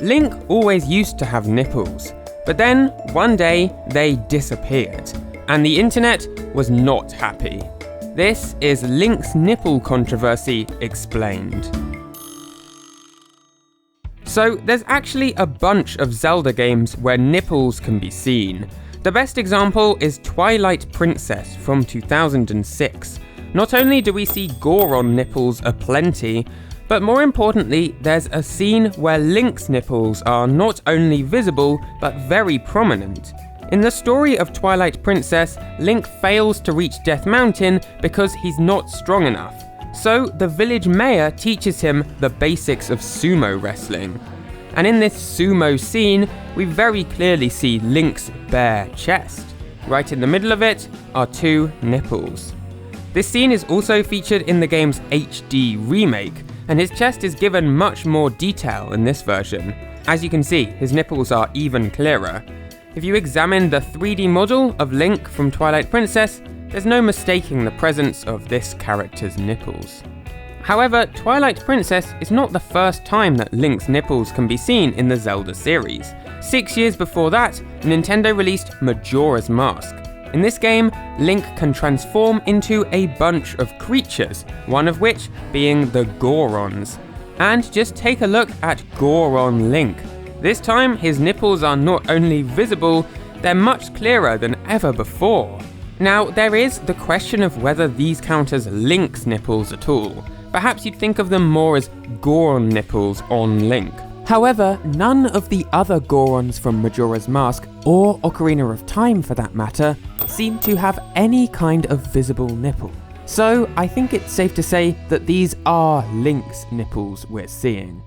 Link always used to have nipples, but then one day they disappeared, and the internet was not happy. This is Link's nipple controversy explained. So there's actually a bunch of Zelda games where nipples can be seen. The best example is Twilight Princess from 2006. Not only do we see Goron nipples aplenty, but more importantly, there's a scene where Link's nipples are not only visible, but very prominent. In the story of Twilight Princess, Link fails to reach Death Mountain because he's not strong enough. So the village mayor teaches him the basics of sumo wrestling. And in this sumo scene, we very clearly see Link's bare chest. Right in the middle of it are two nipples. This scene is also featured in the game's HD remake, and his chest is given much more detail in this version. As you can see, his nipples are even clearer. If you examine the 3D model of Link from Twilight Princess, there's no mistaking the presence of this character's nipples. However, Twilight Princess is not the first time that Link's nipples can be seen in the Zelda series. 6 years before that, Nintendo released Majora's Mask. In this game, Link can transform into a bunch of creatures, one of which being the Gorons. And just take a look at Goron Link. This time, his nipples are not only visible, they're much clearer than ever before. Now, there is the question of whether these count as Link's nipples at all. Perhaps you'd think of them more as Goron nipples on Link. However, none of the other Gorons from Majora's Mask, or Ocarina of Time for that matter, seem to have any kind of visible nipple. So I think it's safe to say that these are Link's nipples we're seeing.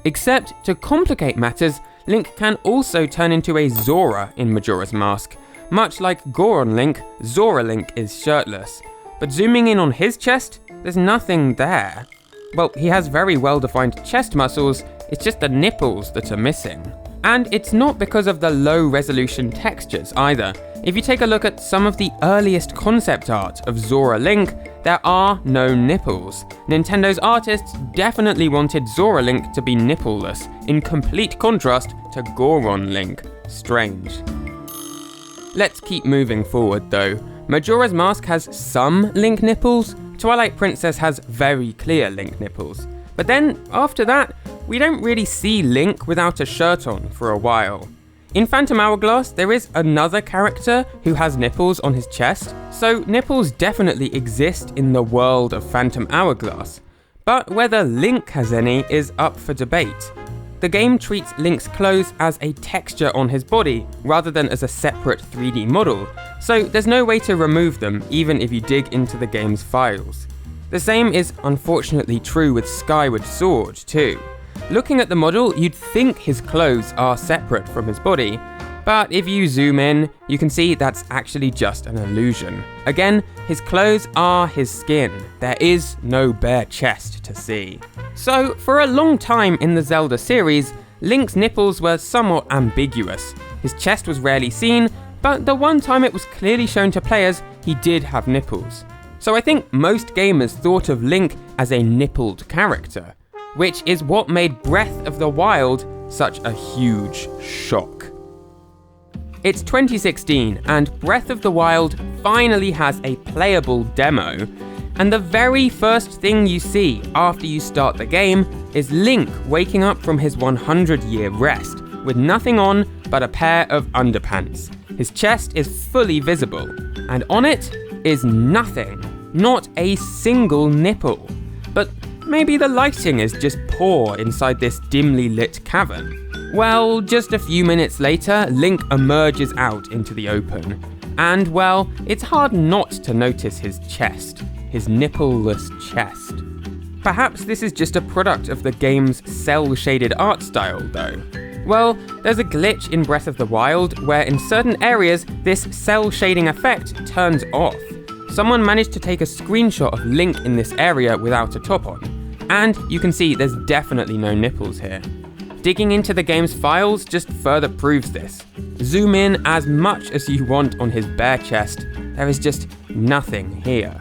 Except, to complicate matters, Link can also turn into a Zora in Majora's Mask. Much like Goron Link, Zora Link is shirtless. But zooming in on his chest, there's nothing there. Well, he has very well-defined chest muscles, it's just the nipples that are missing. And it's not because of the low-resolution textures either. If you take a look at some of the earliest concept art of Zora Link, there are no nipples. Nintendo's artists definitely wanted Zora Link to be nippleless, in complete contrast to Goron Link. Strange. Let's keep moving forward though. Majora's Mask has some Link nipples, Twilight Princess has very clear Link nipples. But then, after that, we don't really see Link without a shirt on for a while. In Phantom Hourglass, there is another character who has nipples on his chest, so nipples definitely exist in the world of Phantom Hourglass. But whether Link has any is up for debate. The game treats Link's clothes as a texture on his body, rather than as a separate 3D model, so there's no way to remove them even if you dig into the game's files. The same is unfortunately true with Skyward Sword too. Looking at the model, you'd think his clothes are separate from his body, but if you zoom in, you can see that's actually just an illusion. Again, his clothes are his skin. There is no bare chest to see. So, for a long time in the Zelda series, Link's nipples were somewhat ambiguous. His chest was rarely seen, but the one time it was clearly shown to players, he did have nipples. So I think most gamers thought of Link as a nippled character, which is what made Breath of the Wild such a huge shock. It's 2016 and Breath of the Wild finally has a playable demo, and the very first thing you see after you start the game is Link waking up from his 100-year rest with nothing on but a pair of underpants. His chest is fully visible, and on it is nothing, not a single nipple. But maybe the lighting is just poor inside this dimly lit cavern. Well, just a few minutes later, Link emerges out into the open. And well, it's hard not to notice his chest, his nippleless chest. Perhaps this is just a product of the game's cel-shaded art style though. Well, there's a glitch in Breath of the Wild where in certain areas this cel shading effect turns off. Someone managed to take a screenshot of Link in this area without a top on, and you can see there's definitely no nipples here. Digging into the game's files just further proves this. Zoom in as much as you want on his bare chest, there is just nothing here.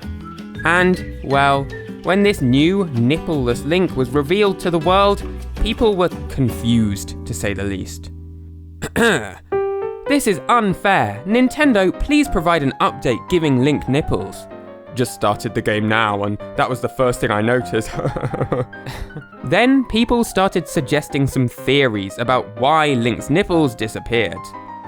And, well, when this new nippleless Link was revealed to the world, people were confused, to say the least. This is unfair. Nintendo, please provide an update giving Link nipples. Just started the game now, and that was the first thing I noticed. Then people started suggesting some theories about why Link's nipples disappeared.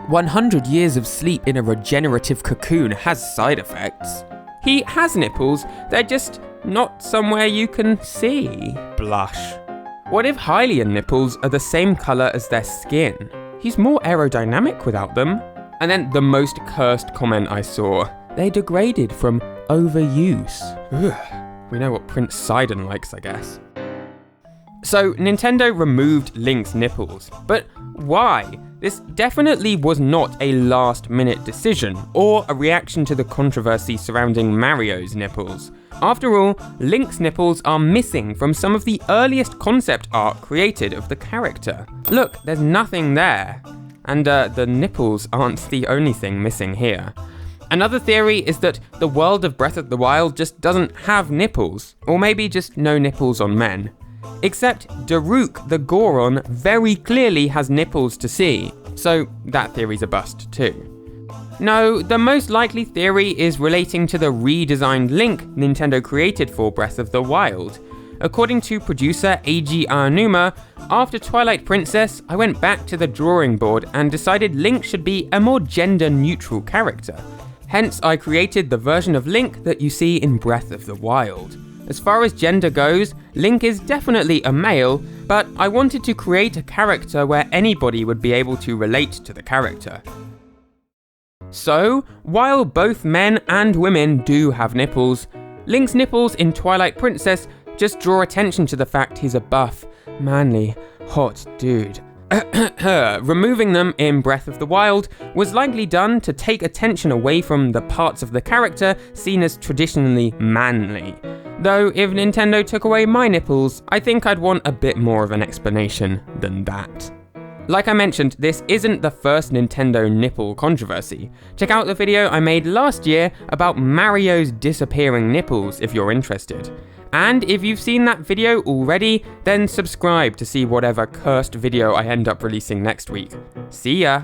100 years of sleep in a regenerative cocoon has side effects. He has nipples, they're just not somewhere you can see. Blush. What if Hylian nipples are the same colour as their skin? He's more aerodynamic without them. And then the most cursed comment I saw. They degraded from overuse. Ugh. We know what Prince Sidon likes, I guess. So Nintendo removed Link's nipples, but why? This definitely was not a last-minute decision, or a reaction to the controversy surrounding Mario's nipples. After all, Link's nipples are missing from some of the earliest concept art created of the character. Look, there's nothing there. And the nipples aren't the only thing missing here. Another theory is that the world of Breath of the Wild just doesn't have nipples, or maybe just no nipples on men. Except Daruk the Goron very clearly has nipples to see, so that theory's a bust too. No, the most likely theory is relating to the redesigned Link Nintendo created for Breath of the Wild. According to producer Eiji Aonuma, after Twilight Princess, I went back to the drawing board and decided Link should be a more gender-neutral character. Hence, I created the version of Link that you see in Breath of the Wild. As far as gender goes, Link is definitely a male, but I wanted to create a character where anybody would be able to relate to the character. So, while both men and women do have nipples, Link's nipples in Twilight Princess just draw attention to the fact he's a buff, manly, hot dude. Removing them in Breath of the Wild was likely done to take attention away from the parts of the character seen as traditionally manly. Though if Nintendo took away my nipples, I think I'd want a bit more of an explanation than that. Like I mentioned, this isn't the first Nintendo nipple controversy. Check out the video I made last year about Mario's disappearing nipples if you're interested. And if you've seen that video already, then subscribe to see whatever cursed video I end up releasing next week. See ya!